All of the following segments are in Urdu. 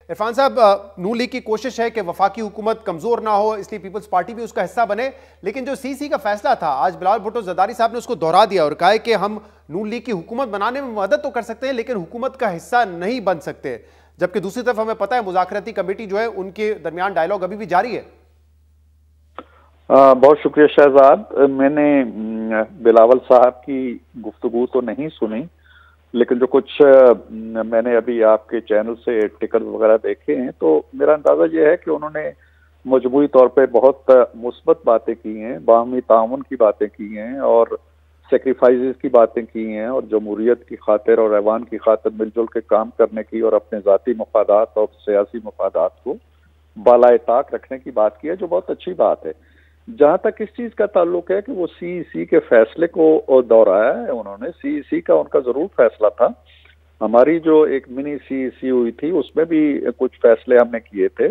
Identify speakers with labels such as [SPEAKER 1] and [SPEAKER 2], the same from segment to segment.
[SPEAKER 1] عرفان صاحب، نون لیگ کی کوشش ہے کہ وفاقی حکومت کمزور نہ ہو، اس لیے پیپلز پارٹی بھی اس کا حصہ بنے، لیکن جو سی سی کا فیصلہ تھا آج بلاول بھٹو زرداری صاحب نے اس کو دہرا دیا اور کہا ہے کہ ہم نون لیگ کی حکومت بنانے میں مدد تو کر سکتے ہیں لیکن حکومت کا حصہ نہیں بن سکتے، جبکہ دوسری طرف ہمیں پتہ ہے مذاکراتی کمیٹی جو ہے ان کے درمیان ڈائیلاگ ابھی بھی جاری ہے۔
[SPEAKER 2] بہت شکریہ شہزاد، میں نے بلاول صاحب کی گفتگو تو نہیں سنی، لیکن جو کچھ میں نے ابھی آپ کے چینل سے ٹکٹ وغیرہ دیکھے ہیں تو میرا اندازہ یہ ہے کہ انہوں نے مجموعی طور پہ بہت مثبت باتیں کی ہیں، باہمی تعاون کی باتیں کی ہیں اور سیکریفائزز کی باتیں کی ہیں اور جمہوریت کی خاطر اور ایوان کی خاطر مل جل کے کام کرنے کی اور اپنے ذاتی مفادات اور سیاسی مفادات کو بالائے طاق رکھنے کی بات کی ہے، جو بہت اچھی بات ہے۔ جہاں تک اس چیز کا تعلق ہے کہ وہ سی سی کے فیصلے کو دہرایا ہے انہوں نے، سی سی کا ان کا ضرور فیصلہ تھا، ہماری جو ایک منی سی سی ہوئی تھی اس میں بھی کچھ فیصلے ہم نے کیے تھے۔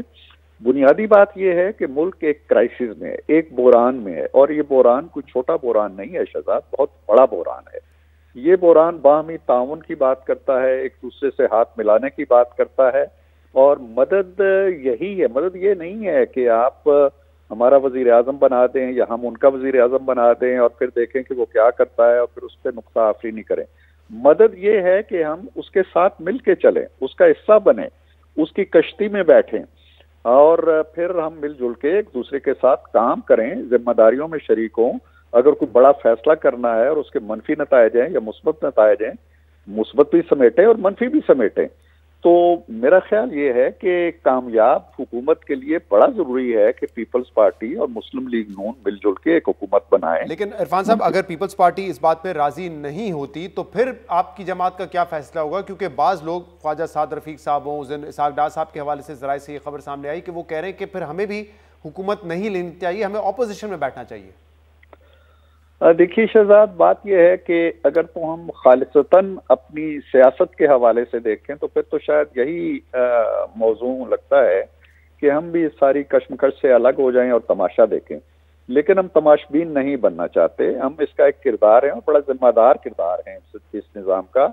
[SPEAKER 2] بنیادی بات یہ ہے کہ ملک ایک کرائسس میں ہے، ایک بحران میں ہے، اور یہ بحران کوئی چھوٹا بحران نہیں ہے شہزاد، بہت بڑا بحران ہے۔ یہ بحران باہمی تعاون کی بات کرتا ہے، ایک دوسرے سے ہاتھ ملانے کی بات کرتا ہے، اور مدد یہی ہے، مدد یہ نہیں ہے کہ آپ ہمارا وزیر اعظم بنا دیں یا ہم ان کا وزیر اعظم بنا دیں اور پھر دیکھیں کہ وہ کیا کرتا ہے اور پھر اس پہ نقطہ آفرینی کریں۔ مدد یہ ہے کہ ہم اس کے ساتھ مل کے چلیں، اس کا حصہ بنیں، اس کی کشتی میں بیٹھیں اور پھر ہم مل جل کے ایک دوسرے کے ساتھ کام کریں، ذمہ داریوں میں شریک ہوں۔ اگر کوئی بڑا فیصلہ کرنا ہے اور اس کے منفی نتائج ہیں یا مثبت نتائج ہیں، مثبت بھی سمیٹیں اور منفی بھی سمیٹیں۔ تو میرا خیال یہ ہے کہ کامیاب حکومت کے لیے بڑا ضروری ہے کہ پیپلز پارٹی اور مسلم لیگ نون مل جل کے ایک حکومت بنائیں۔
[SPEAKER 1] لیکن عرفان صاحب، اگر پیپلز پارٹی اس بات پہ راضی نہیں ہوتی تو پھر آپ کی جماعت کا کیا فیصلہ ہوگا؟ کیونکہ بعض لوگ، خواجہ سعد رفیق صاحب ہوں، اسحاق ڈار صاحب کے حوالے سے ذرائع سے یہ خبر سامنے آئی کہ وہ کہہ رہے ہیں کہ پھر ہمیں بھی حکومت نہیں لینی چاہیے، ہمیں اپوزیشن میں بیٹھنا چاہیے۔
[SPEAKER 2] دیکھیے شہزاد، بات یہ ہے کہ اگر تو ہم خالصتاً اپنی سیاست کے حوالے سے دیکھیں تو پھر تو شاید یہی موضوع لگتا ہے کہ ہم بھی اس ساری کشمکش سے الگ ہو جائیں اور تماشا دیکھیں، لیکن ہم تماشبین نہیں بننا چاہتے، ہم اس کا ایک کردار ہیں اور بڑا ذمہ دار کردار ہیں اس نظام کا۔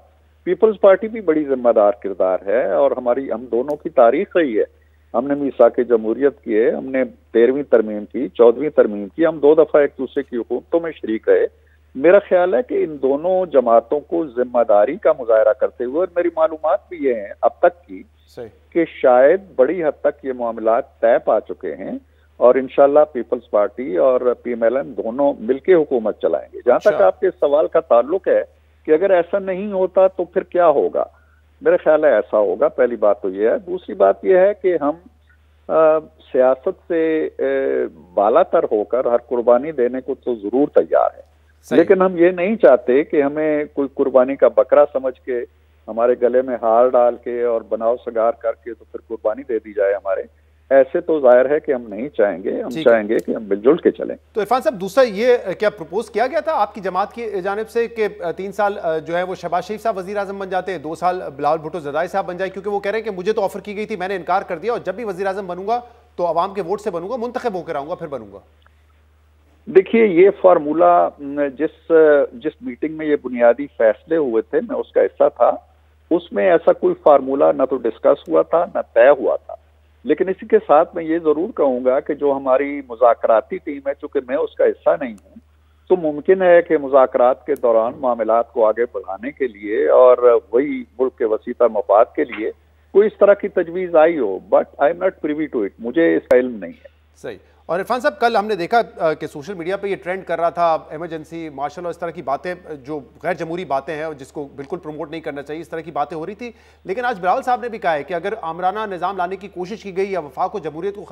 [SPEAKER 2] پیپلز پارٹی بھی بڑی ذمہ دار کردار ہے اور ہم دونوں کی تاریخ رہی ہے، ہم نے میثاق جمہوریت کیے، ہم نے 13ویں ترمیم کی، 14ویں ترمیم کی، ہم 2 دفعہ ایک دوسرے کی حکومتوں میں شریک رہے۔ میرا خیال ہے کہ ان دونوں جماعتوں کو ذمہ داری کا مظاہرہ کرتے ہوئے، اور میری معلومات بھی یہ ہیں اب تک کی کہ شاید بڑی حد تک یہ معاملات طے پا چکے ہیں اور انشاءاللہ پیپلز پارٹی اور پی ایم ایل این دونوں مل کے حکومت چلائیں گے۔ جہاں تک آپ کے سوال کا تعلق ہے کہ اگر ایسا نہیں ہوتا تو پھر کیا ہوگا، میرا خیال ہے ایسا ہوگا۔ پہلی بات تو یہ ہے۔ دوسری بات یہ ہے کہ ہم سیاست سے بالا تر ہو کر ہر قربانی دینے کو تو ضرور تیار ہے، لیکن ہم یہ نہیں چاہتے کہ ہمیں کوئی قربانی کا بکرا سمجھ کے ہمارے گلے میں ہار ڈال کے اور بناؤ سگار کر کے تو پھر قربانی دے دی جائے ہمارے، ایسے تو ظاہر ہے کہ ہم نہیں چاہیں گے، ہم چاہیں گے کہ ہم مل جل کے چلیں۔
[SPEAKER 1] تو عرفان صاحب، دوسرا یہ کیا پروپوز کیا گیا تھا آپ کی جماعت کی جانب سے کہ 3 سال جو ہے وہ شہباز شریف صاحب وزیر اعظم بن جاتے ہیں، 2 سال بلاول بھٹو زرداری صاحب بن جائے؟ کیونکہ وہ کہہ رہے ہیں کہ مجھے تو آفر کی گئی تھی، میں نے انکار کر دیا اور جب بھی وزیر اعظم بنوں گا تو عوام کے ووٹ سے بنوں گا، منتخب ہو کر آؤں گا، پھر بنوں گا۔
[SPEAKER 2] دیکھیے، یہ فارمولہ جس میٹنگ میں یہ بنیادی فیصلے ہوئے تھے میں اس کا حصہ تھا، اس میں ایسا کوئی فارمولہ نہ تو ڈسکس ہوا تھا نہ طے ہوا تھا، لیکن اسی کے ساتھ میں یہ ضرور کہوں گا کہ جو ہماری مذاکراتی ٹیم ہے، چونکہ میں اس کا حصہ نہیں ہوں، تو ممکن ہے کہ مذاکرات کے دوران معاملات کو آگے بڑھانے کے لیے اور وہی ملک کے وسیع تر مفاد کے لیے کوئی اس طرح کی تجویز آئی ہو، but I am not privy to it, مجھے اس کا علم نہیں ہے۔
[SPEAKER 1] صحیح۔ اور عرفان صاحب، کل ہم نے دیکھا کہ سوشل میڈیا پہ یہ ٹرینڈ کر رہا تھا ایمرجنسی، مارشل اور اس طرح کی باتیں جو غیر جمہوری باتیں ہیں اور جس کو بالکل پروموٹ نہیں کرنا چاہیے، اس طرح کی باتیں ہو رہی تھی، لیکن آج بلاول صاحب نے بھی کہا ہے کہ اگر آمرانہ نظام لانے کی کوشش کی گئی یا وفاق و جمہوریت کو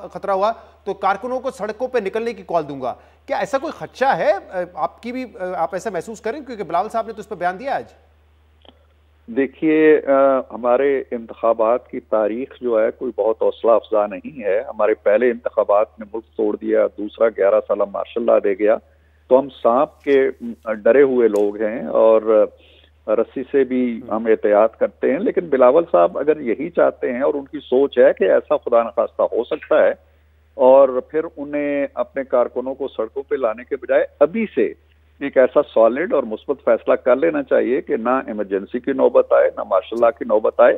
[SPEAKER 1] خطرہ ہوا تو کارکنوں کو سڑکوں پہ نکلنے کی کال دوں گا۔ کیا ایسا کوئی خدشہ ہے؟ آپ کی بھی آپ ایسا محسوس کریں؟ کیونکہ بلاول صاحب نے تو اس پہ بیان دیا آج۔
[SPEAKER 2] دیکھیے، ہمارے انتخابات کی تاریخ جو ہے کوئی بہت حوصلہ افزا نہیں ہے۔ ہمارے پہلے انتخابات میں ملک توڑ دیا، دوسرا 11 سالہ مارشل لا دے گیا، تو ہم سانپ کے ڈرے ہوئے لوگ ہیں اور رسی سے بھی ہم احتیاط کرتے ہیں، لیکن بلاول صاحب اگر یہی چاہتے ہیں اور ان کی سوچ ہے کہ ایسا خدا نخواستہ ہو سکتا ہے، اور پھر انہیں اپنے کارکنوں کو سڑکوں پہ لانے کے بجائے ابھی سے ایک ایسا سالڈ اور مثبت فیصلہ کر لینا چاہیے کہ نہ ایمرجنسی کی نوبت آئے، نہ مارشل لا کی نوبت آئے،